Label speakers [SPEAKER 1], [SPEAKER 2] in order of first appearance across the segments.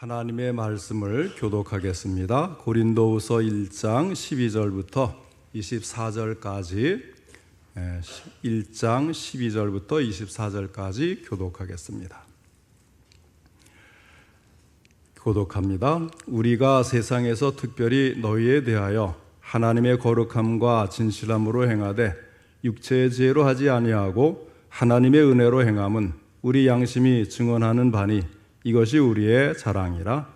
[SPEAKER 1] 하나님의 말씀을 교독하겠습니다. 고린도후서 1장 12절부터 24절까지 1장 12절부터 24절까지 교독하겠습니다. 교독합니다. 우리가 세상에서 특별히 너희에 대하여 하나님의 거룩함과 진실함으로 행하되 육체의 지혜로 하지 아니하고 하나님의 은혜로 행함은 우리 양심이 증언하는 바니 이것이 우리의 자랑이라.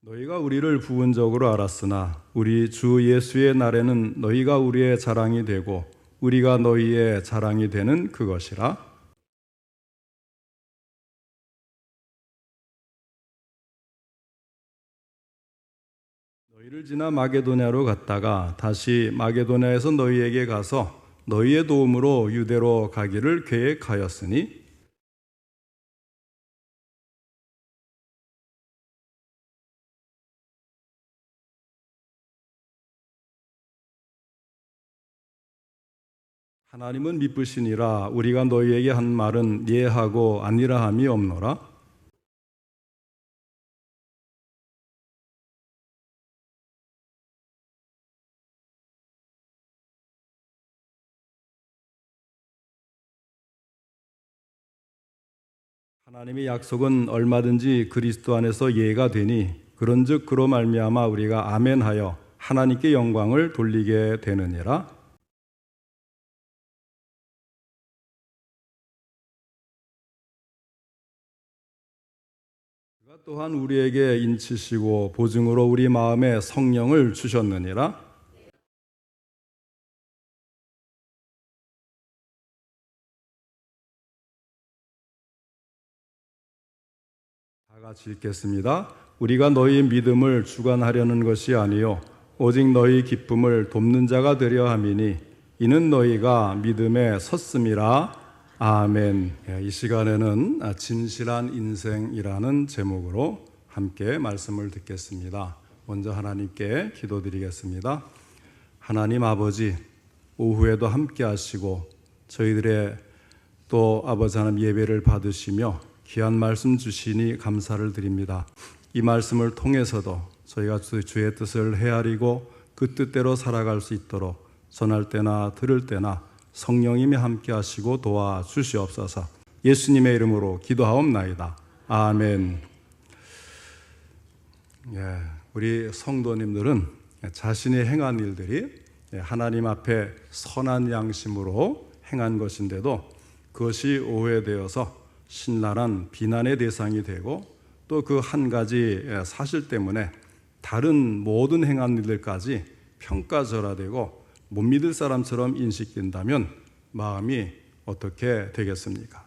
[SPEAKER 1] 너희가 우리를 부분적으로 알았으나 우리 주 예수의 날에는 너희가 우리의 자랑이 되고 우리가 너희의 자랑이 되는 그것이라. 너희를 지나 마게도냐로 갔다가 다시 마게도냐에서 너희에게 가서 너희의 도움으로 유대로 가기를 계획하였으니 하나님은 미쁘시니라. 우리가 너희에게 한 말은 예하고 아니라 함이 없노라. 하나님의 약속은 얼마든지 그리스도 안에서 예가 되니 그런즉 그로 말미암아 우리가 아멘하여 하나님께 영광을 돌리게 되느니라. 그가 또한 우리에게 인치시고 보증으로 우리 마음에 성령을 주셨느니라. 다 같이 읽겠습니다. 우리가 너희 믿음을 주관하려는 것이 아니요 오직 너희 기쁨을 돕는 자가 되려 함이니 이는 너희가 믿음에 섰음이라. 아멘. 이 시간에는 진실한 인생이라는 제목으로 함께 말씀을 듣겠습니다. 먼저 하나님께 기도드리겠습니다. 하나님 아버지, 오후에도 함께 하시고 저희들의 또 아버지 하나님 예배를 받으시며 귀한 말씀 주시니 감사를 드립니다. 이 말씀을 통해서도 저희가 주의 뜻을 헤아리고 그 뜻대로 살아갈 수 있도록 전할 때나 들을 때나 성령님이 함께 하시고 도와주시옵소서. 예수님의 이름으로 기도하옵나이다. 아멘. 우리 성도님들은 자신이 행한 일들이 하나님 앞에 선한 양심으로 행한 것인데도 그것이 오해되어서 신랄한 비난의 대상이 되고 또 그 한 가지 사실 때문에 다른 모든 행한 일들까지 평가절하되고 못 믿을 사람처럼 인식된다면 마음이 어떻게 되겠습니까?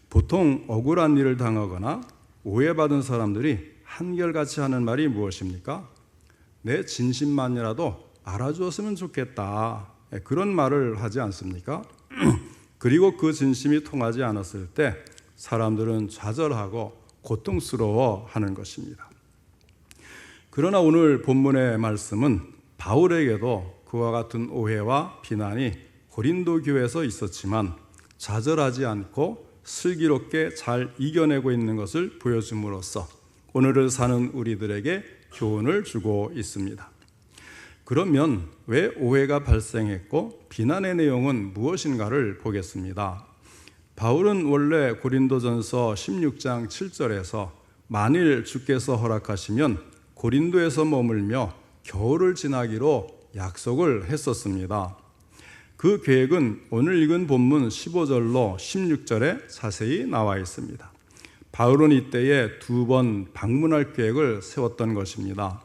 [SPEAKER 1] 보통 억울한 일을 당하거나 오해받은 사람들이 한결같이 하는 말이 무엇입니까? 내 진심만이라도 알아주었으면 좋겠다. 그런 말을 하지 않습니까? 그리고 그 진심이 통하지 않았을 때 사람들은 좌절하고 고통스러워 하는 것입니다. 그러나 오늘 본문의 말씀은 바울에게도 그와 같은 오해와 비난이 고린도 교회에서 있었지만 좌절하지 않고 슬기롭게 잘 이겨내고 있는 것을 보여줌으로써 오늘을 사는 우리들에게 교훈을 주고 있습니다. 그러면 왜 오해가 발생했고 비난의 내용은 무엇인가를 보겠습니다. 바울은 원래 고린도전서 16장 7절에서 만일 주께서 허락하시면 고린도에서 머물며 겨울을 지나기로 약속을 했었습니다. 그 계획은 오늘 읽은 본문 15절로 16절에 자세히 나와 있습니다. 바울은 이때에 2번 방문할 계획을 세웠던 것입니다.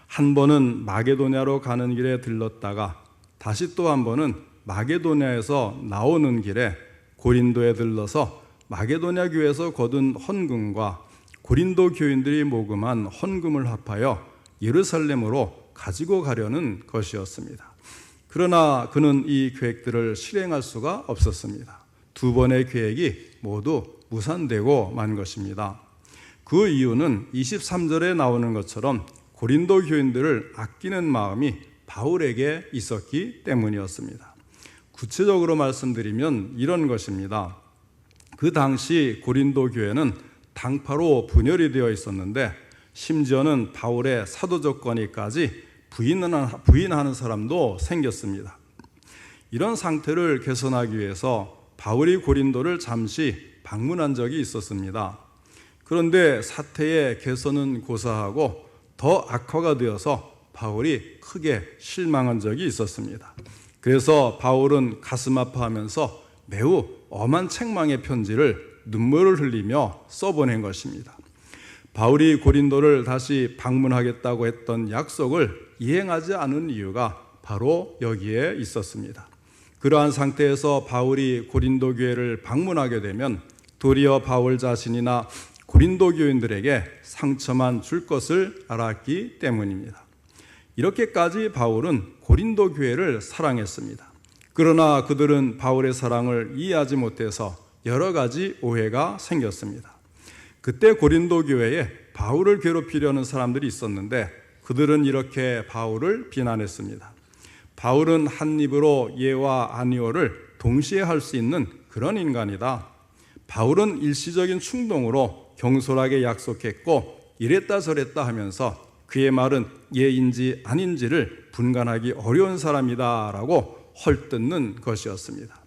[SPEAKER 1] 한 번은 마게도냐로 가는 길에 들렀다가 다시 또 한 번은 마게도냐에서 나오는 길에 고린도에 들러서 마게도냐 교회에서 거둔 헌금과 고린도 교인들이 모금한 헌금을 합하여 예루살렘으로 가지고 가려는 것이었습니다. 그러나 그는 이 계획들을 실행할 수가 없었습니다. 2번의 계획이 모두 무산되고 만 것입니다. 그 이유는 23절에 나오는 것처럼 고린도 교인들을 아끼는 마음이 바울에게 있었기 때문이었습니다. 구체적으로 말씀드리면 이런 것입니다. 그 당시 고린도 교회는 당파로 분열이 되어 있었는데 심지어는 바울의 사도적 권위까지 부인하는 사람도 생겼습니다. 이런 상태를 개선하기 위해서 바울이 고린도를 잠시 방문한 적이 있었습니다. 그런데 사태의 개선은 고사하고 더 악화가 되어서 바울이 크게 실망한 적이 있었습니다. 그래서 바울은 가슴 아파하면서 매우 엄한 책망의 편지를 눈물을 흘리며 써보낸 것입니다. 바울이 고린도를 다시 방문하겠다고 했던 약속을 이행하지 않은 이유가 바로 여기에 있었습니다. 그러한 상태에서 바울이 고린도 교회를 방문하게 되면 도리어 바울 자신이나 고린도 교인들에게 상처만 줄 것을 알았기 때문입니다. 이렇게까지 바울은 고린도 교회를 사랑했습니다. 그러나 그들은 바울의 사랑을 이해하지 못해서 여러 가지 오해가 생겼습니다. 그때 고린도 교회에 바울을 괴롭히려는 사람들이 있었는데 그들은 이렇게 바울을 비난했습니다. 바울은 한 입으로 예와 아니오를 동시에 할 수 있는 그런 인간이다. 바울은 일시적인 충동으로 경솔하게 약속했고 이랬다 저랬다 하면서 그의 말은 예인지 아닌지를 분간하기 어려운 사람이다 라고 헐뜯는 것이었습니다.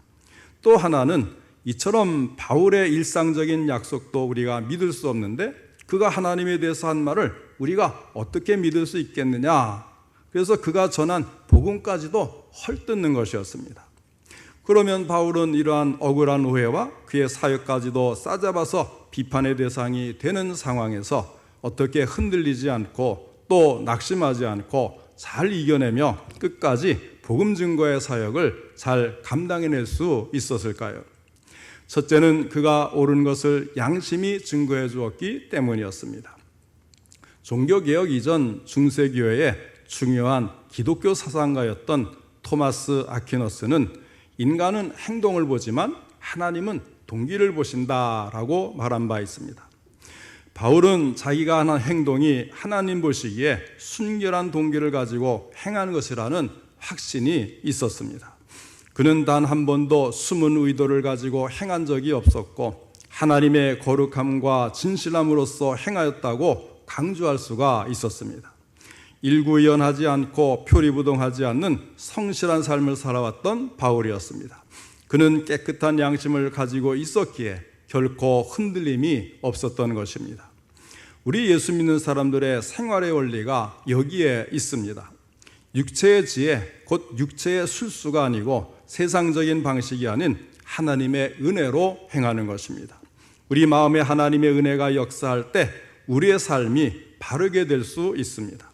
[SPEAKER 1] 또 하나는 이처럼 바울의 일상적인 약속도 우리가 믿을 수 없는데 그가 하나님에 대해서 한 말을 우리가 어떻게 믿을 수 있겠느냐. 그래서 그가 전한 복음까지도 헐뜯는 것이었습니다. 그러면 바울은 이러한 억울한 오해와 그의 사역까지도 싸잡아서 비판의 대상이 되는 상황에서 어떻게 흔들리지 않고 또 낙심하지 않고 잘 이겨내며 끝까지 복음 증거의 사역을 잘 감당해낼 수 있었을까요? 첫째는 그가 옳은 것을 양심이 증거해 주었기 때문이었습니다. 종교개혁 이전 중세교회의 중요한 기독교 사상가였던 토마스 아퀴너스는 인간은 행동을 보지만 하나님은 동기를 보신다라고 말한 바 있습니다. 바울은 자기가 하는 행동이 하나님 보시기에 순결한 동기를 가지고 행한 것이라는 확신이 있었습니다. 그는 단 한 번도 숨은 의도를 가지고 행한 적이 없었고 하나님의 거룩함과 진실함으로써 행하였다고 강조할 수가 있었습니다. 일구이연하지 않고 표리부동하지 않는 성실한 삶을 살아왔던 바울이었습니다. 그는 깨끗한 양심을 가지고 있었기에 결코 흔들림이 없었던 것입니다. 우리 예수 믿는 사람들의 생활의 원리가 여기에 있습니다. 육체의 지혜, 곧 육체의 술수가 아니고 세상적인 방식이 아닌 하나님의 은혜로 행하는 것입니다. 우리 마음에 하나님의 은혜가 역사할 때 우리의 삶이 바르게 될 수 있습니다.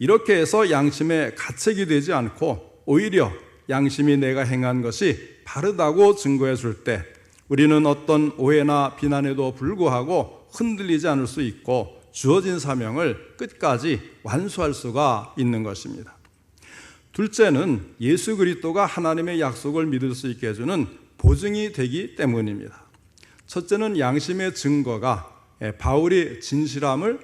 [SPEAKER 1] 이렇게 해서 양심에 가책이 되지 않고 오히려 양심이 내가 행한 것이 바르다고 증거해 줄 때 우리는 어떤 오해나 비난에도 불구하고 흔들리지 않을 수 있고 주어진 사명을 끝까지 완수할 수가 있는 것입니다. 둘째는 예수 그리스도가 하나님의 약속을 믿을 수 있게 해주는 보증이 되기 때문입니다. 첫째는 양심의 증거가 바울이 진실함을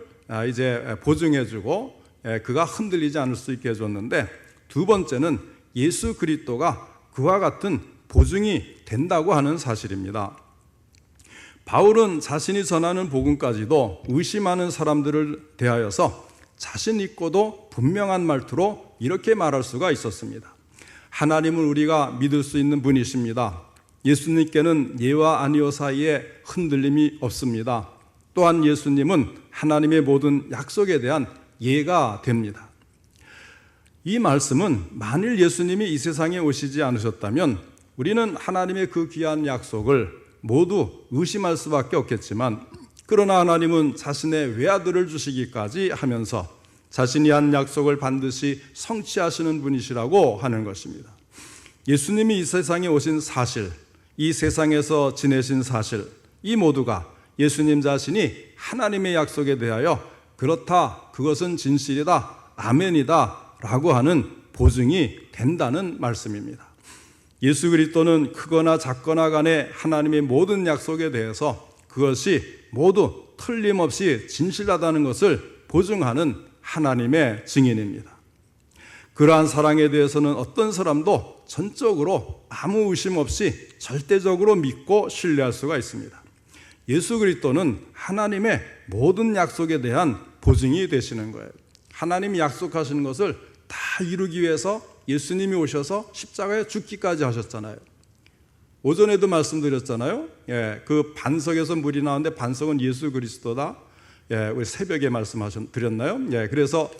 [SPEAKER 1] 이제 보증해주고 그가 흔들리지 않을 수 있게 해줬는데 두 번째는 예수 그리스도가 그와 같은 보증이 된다고 하는 사실입니다. 바울은 자신이 전하는 복음까지도 의심하는 사람들을 대하여서 자신 있고도 분명한 말투로 이렇게 말할 수가 있었습니다. 하나님은 우리가 믿을 수 있는 분이십니다. 예수님께는 예와 아니오 사이에 흔들림이 없습니다. 또한 예수님은 하나님의 모든 약속에 대한 예가 됩니다. 이 말씀은 만일 예수님이 이 세상에 오시지 않으셨다면 우리는 하나님의 그 귀한 약속을 모두 의심할 수밖에 없겠지만 그러나 하나님은 자신의 외아들을 주시기까지 하면서 자신이 한 약속을 반드시 성취하시는 분이시라고 하는 것입니다. 예수님이 이 세상에 오신 사실, 이 세상에서 지내신 사실, 이 모두가 예수님 자신이 하나님의 약속에 대하여 그렇다, 그것은 진실이다, 아멘이다 라고 하는 보증이 된다는 말씀입니다. 예수 그리스도는 크거나 작거나 간에 하나님의 모든 약속에 대해서 그것이 모두 틀림없이 진실하다는 것을 보증하는 하나님의 증인입니다. 그러한 사랑에 대해서는 어떤 사람도 전적으로 아무 의심 없이 절대적으로 믿고 신뢰할 수가 있습니다. 예수 그리스도는 하나님의 모든 약속에 대한 보증이 되시는 거예요. 하나님이 약속하시는 것을 다 이루기 위해서 예수님이 오셔서 십자가에 죽기까지 하셨잖아요. 오전에도 말씀드렸잖아요. 그 반석에서 물이 나오는데 반석은 예수 그리스도다. 우리 새벽에 말씀드렸나요? 그래서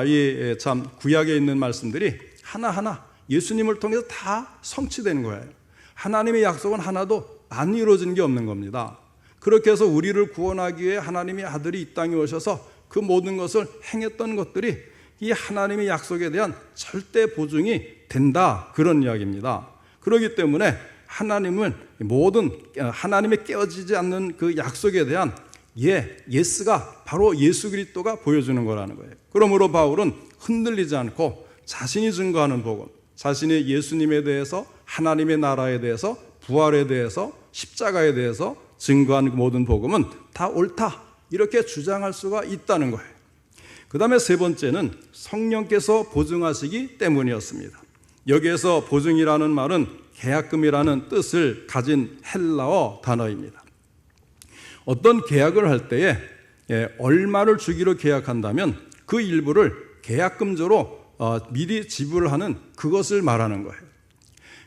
[SPEAKER 1] 이 참 구약에 있는 말씀들이 하나하나 예수님을 통해서 다 성취되는 거예요. 하나님의 약속은 하나도 안 이루어진 게 없는 겁니다. 그렇게 해서 우리를 구원하기 위해 하나님의 아들이 이 땅에 오셔서 그 모든 것을 행했던 것들이 이 하나님의 약속에 대한 절대 보증이 된다, 그런 이야기입니다. 그렇기 때문에 하나님은 모든 하나님의 깨어지지 않는 그 약속에 대한 예스가 바로 예수 그리스도가 보여주는 거라는 거예요. 그러므로 바울은 흔들리지 않고 자신이 증거하는 복음, 자신의 예수님에 대해서, 하나님의 나라에 대해서, 부활에 대해서, 십자가에 대해서 증거한 모든 복음은 다 옳다, 이렇게 주장할 수가 있다는 거예요. 그 다음에 세 번째는 성령께서 보증하시기 때문이었습니다. 여기에서 보증이라는 말은 계약금이라는 뜻을 가진 헬라어 단어입니다. 어떤 계약을 할 때에 얼마를 주기로 계약한다면 그 일부를 계약금조로 미리 지불하는 그것을 말하는 거예요.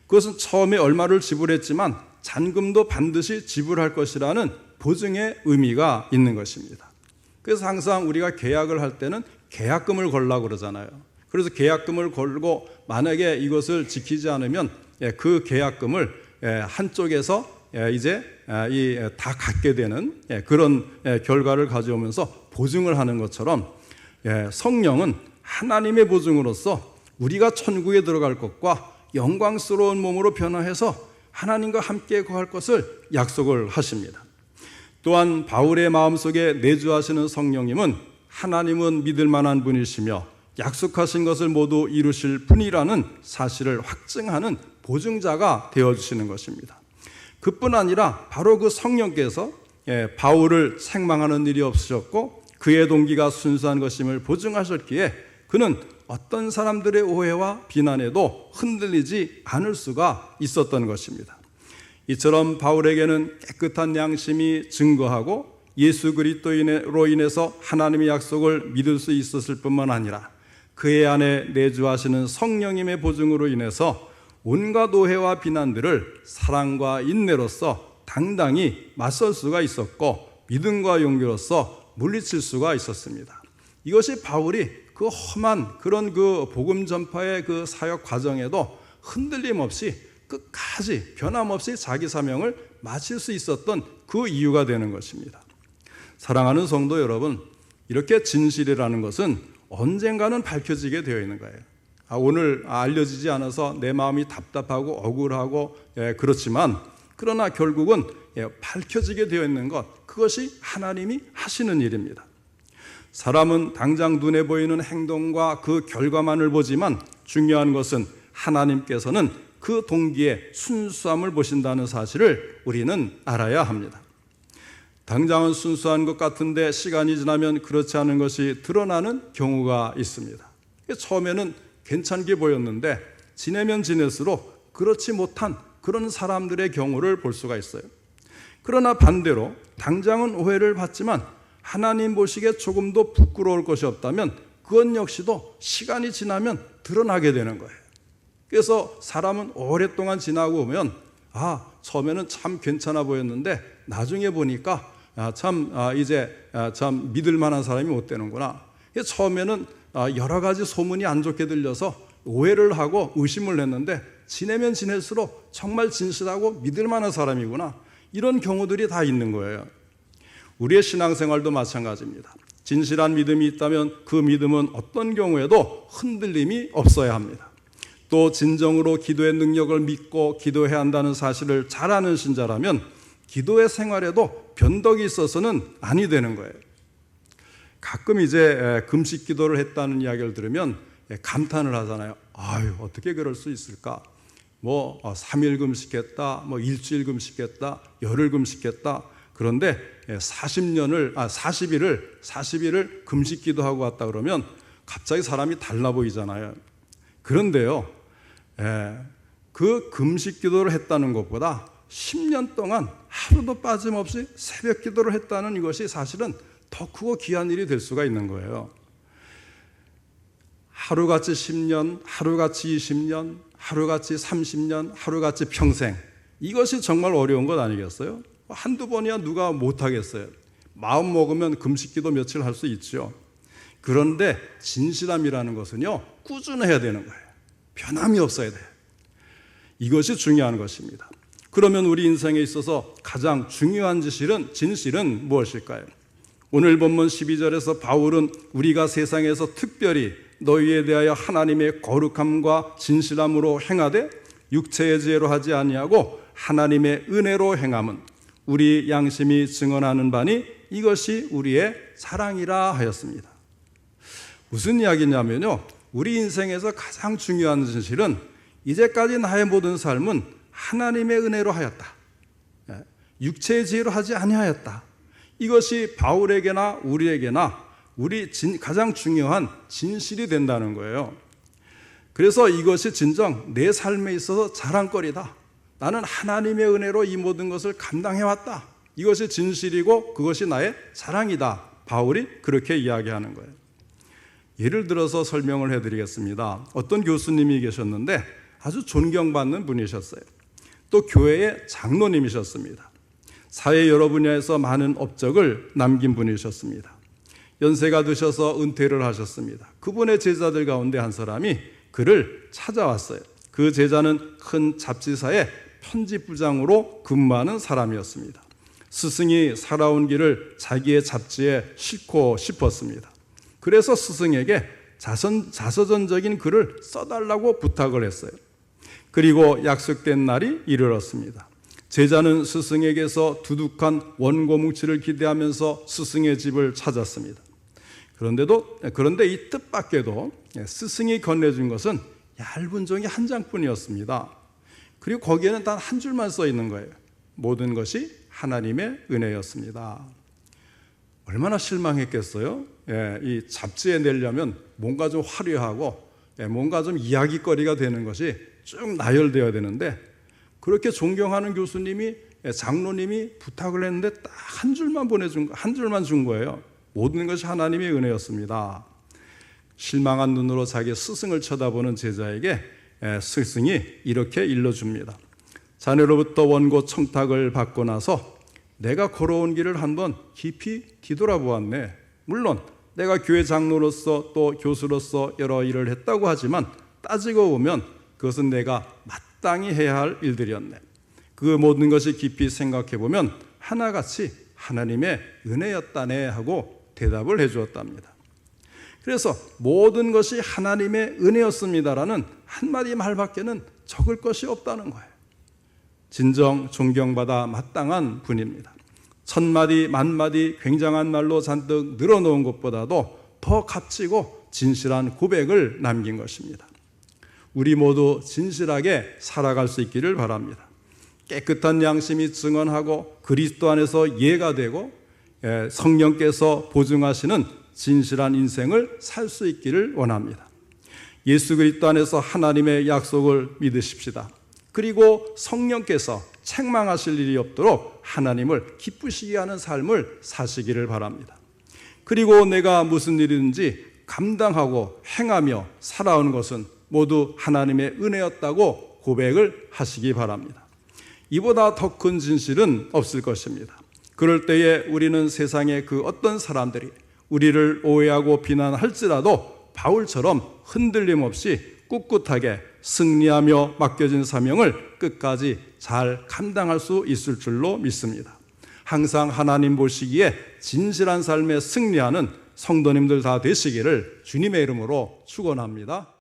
[SPEAKER 1] 그것은 처음에 얼마를 지불했지만 잔금도 반드시 지불할 것이라는 보증의 의미가 있는 것입니다. 그래서 항상 우리가 계약을 할 때는 계약금을 걸라고 그러잖아요. 그래서 계약금을 걸고 만약에 이것을 지키지 않으면 그 계약금을 한쪽에서 이제 다 갖게 되는 그런 결과를 가져오면서 보증을 하는 것처럼 성령은 하나님의 보증으로서 우리가 천국에 들어갈 것과 영광스러운 몸으로 변화해서 하나님과 함께 거할 것을 약속을 하십니다. 또한 바울의 마음속에 내주하시는 성령님은 하나님은 믿을 만한 분이시며 약속하신 것을 모두 이루실 분이라는 사실을 확증하는 보증자가 되어주시는 것입니다. 그뿐 아니라 바로 그 성령께서 바울을 책망하는 일이 없으셨고 그의 동기가 순수한 것임을 보증하셨기에 그는 어떤 사람들의 오해와 비난에도 흔들리지 않을 수가 있었던 것입니다. 이처럼 바울에게는 깨끗한 양심이 증거하고 예수 그리스도로 인해서 하나님의 약속을 믿을 수 있었을 뿐만 아니라 그의 안에 내주하시는 성령님의 보증으로 인해서 온갖 오해와 비난들을 사랑과 인내로서 당당히 맞설 수가 있었고 믿음과 용기로서 물리칠 수가 있었습니다. 이것이 바울이 그 험한 그런 그 복음 전파의 그 사역 과정에도 흔들림 없이 끝까지 변함없이 자기 사명을 마칠 수 있었던 그 이유가 되는 것입니다. 사랑하는 성도 여러분, 이렇게 진실이라는 것은 언젠가는 밝혀지게 되어 있는 거예요. 오늘 알려지지 않아서 내 마음이 답답하고 억울하고 그렇지만 그러나 결국은 밝혀지게 되어 있는 것, 그것이 하나님이 하시는 일입니다. 사람은 당장 눈에 보이는 행동과 그 결과만을 보지만 중요한 것은 하나님께서는 그 동기의 순수함을 보신다는 사실을 우리는 알아야 합니다. 당장은 순수한 것 같은데 시간이 지나면 그렇지 않은 것이 드러나는 경우가 있습니다. 처음에는 괜찮게 보였는데 지내면 지낼수록 그렇지 못한 그런 사람들의 경우를 볼 수가 있어요. 그러나 반대로 당장은 오해를 받지만 하나님 보시기에 조금도 부끄러울 것이 없다면 그것 역시도 시간이 지나면 드러나게 되는 거예요. 그래서 사람은 오랫동안 지나고 보면 처음에는 참 괜찮아 보였는데 나중에 보니까 참 믿을 만한 사람이 못 되는구나. 처음에는 여러 가지 소문이 안 좋게 들려서 오해를 하고 의심을 했는데 지내면 지낼수록 정말 진실하고 믿을 만한 사람이구나. 이런 경우들이 다 있는 거예요. 우리의 신앙생활도 마찬가지입니다. 진실한 믿음이 있다면 그 믿음은 어떤 경우에도 흔들림이 없어야 합니다. 또 진정으로 기도의 능력을 믿고 기도해야 한다는 사실을 잘 아는 신자라면 기도의 생활에도 변덕이 있어서는 아니 되는 거예요. 가끔 이제 금식 기도를 했다는 이야기를 들으면 감탄을 하잖아요. 어떻게 그럴 수 있을까? 3일 금식했다, 일주일 금식했다, 열흘 금식했다. 그런데 40일을 금식 기도하고 왔다 그러면 갑자기 사람이 달라 보이잖아요. 그런데요, 그 금식 기도를 했다는 것보다 10년 동안 하루도 빠짐없이 새벽 기도를 했다는 이것이 사실은 더 크고 귀한 일이 될 수가 있는 거예요. 하루같이 10년, 하루같이 20년, 하루같이 30년, 하루같이 평생, 이것이 정말 어려운 것 아니겠어요? 한두 번이야 누가 못하겠어요. 마음 먹으면 금식기도 며칠 할 수 있죠. 그런데 진실함이라는 것은요, 꾸준해야 되는 거예요. 변함이 없어야 돼요. 이것이 중요한 것입니다. 그러면 우리 인생에 있어서 가장 중요한 진실은 무엇일까요? 오늘 본문 12절에서 바울은 우리가 세상에서 특별히 너희에 대하여 하나님의 거룩함과 진실함으로 행하되 육체의 지혜로 하지 아니하고 하나님의 은혜로 행함은 우리 양심이 증언하는 바니 이것이 우리의 자랑이라 하였습니다. 무슨 이야기냐면요, 우리 인생에서 가장 중요한 진실은 이제까지 나의 모든 삶은 하나님의 은혜로 하였다, 육체의 지혜로 하지 아니하였다. 이것이 바울에게나 우리에게나 가장 중요한 진실이 된다는 거예요. 그래서 이것이 진정 내 삶에 있어서 자랑거리다. 나는 하나님의 은혜로 이 모든 것을 감당해왔다. 이것이 진실이고 그것이 나의 자랑이다. 바울이 그렇게 이야기하는 거예요. 예를 들어서 설명을 해드리겠습니다. 어떤 교수님이 계셨는데 아주 존경받는 분이셨어요. 또 교회의 장로님이셨습니다. 사회 여러 분야에서 많은 업적을 남긴 분이셨습니다. 연세가 드셔서 은퇴를 하셨습니다. 그분의 제자들 가운데 한 사람이 그를 찾아왔어요. 그 제자는 큰 잡지사의 편집부장으로 근무하는 사람이었습니다. 스승이 살아온 길을 자기의 잡지에 싣고 싶었습니다. 그래서 스승에게 자서전적인 글을 써달라고 부탁을 했어요. 그리고 약속된 날이 이르렀습니다. 제자는 스승에게서 두둑한 원고 뭉치를 기대하면서 스승의 집을 찾았습니다. 그런데 이 뜻밖에도 스승이 건네준 것은 얇은 종이 한 장뿐이었습니다. 그리고 거기에는 단 한 줄만 써 있는 거예요. 모든 것이 하나님의 은혜였습니다. 얼마나 실망했겠어요? 이 잡지에 내려면 뭔가 좀 화려하고 뭔가 좀 이야기거리가 되는 것이 쭉 나열되어야 되는데, 그렇게 존경하는 교수님이, 장로님이 부탁을 했는데 딱 한 줄만 준 거예요. 모든 것이 하나님의 은혜였습니다. 실망한 눈으로 자기 스승을 쳐다보는 제자에게 스승이 이렇게 일러줍니다. 자네로부터 원고 청탁을 받고 나서 내가 걸어온 길을 한번 깊이 뒤돌아보았네. 물론 내가 교회 장로로서 또 교수로서 여러 일을 했다고 하지만 따지고 보면 그것은 내가 마땅히 해야 할 일들이었네. 그 모든 것이 깊이 생각해 보면 하나같이 하나님의 은혜였다네 하고 대답을 해주었답니다. 그래서 모든 것이 하나님의 은혜였습니다라는 한마디 말밖에는 적을 것이 없다는 거예요. 진정 존경받아 마땅한 분입니다. 천마디 만마디 굉장한 말로 잔뜩 늘어놓은 것보다도 더 값지고 진실한 고백을 남긴 것입니다. 우리 모두 진실하게 살아갈 수 있기를 바랍니다. 깨끗한 양심이 증언하고 그리스도 안에서 이해가 되고 성령께서 보증하시는 진실한 인생을 살 수 있기를 원합니다. 예수 그리스도 안에서 하나님의 약속을 믿으십시다. 그리고 성령께서 책망하실 일이 없도록 하나님을 기쁘시게 하는 삶을 사시기를 바랍니다. 그리고 내가 무슨 일이든지 감당하고 행하며 살아온 것은 모두 하나님의 은혜였다고 고백을 하시기 바랍니다. 이보다 더 큰 진실은 없을 것입니다. 그럴 때에 우리는 세상의 그 어떤 사람들이 우리를 오해하고 비난할지라도 바울처럼 흔들림 없이 꿋꿋하게 승리하며 맡겨진 사명을 끝까지 잘 감당할 수 있을 줄로 믿습니다. 항상 하나님 보시기에 진실한 삶에 승리하는 성도님들 다 되시기를 주님의 이름으로 축원합니다.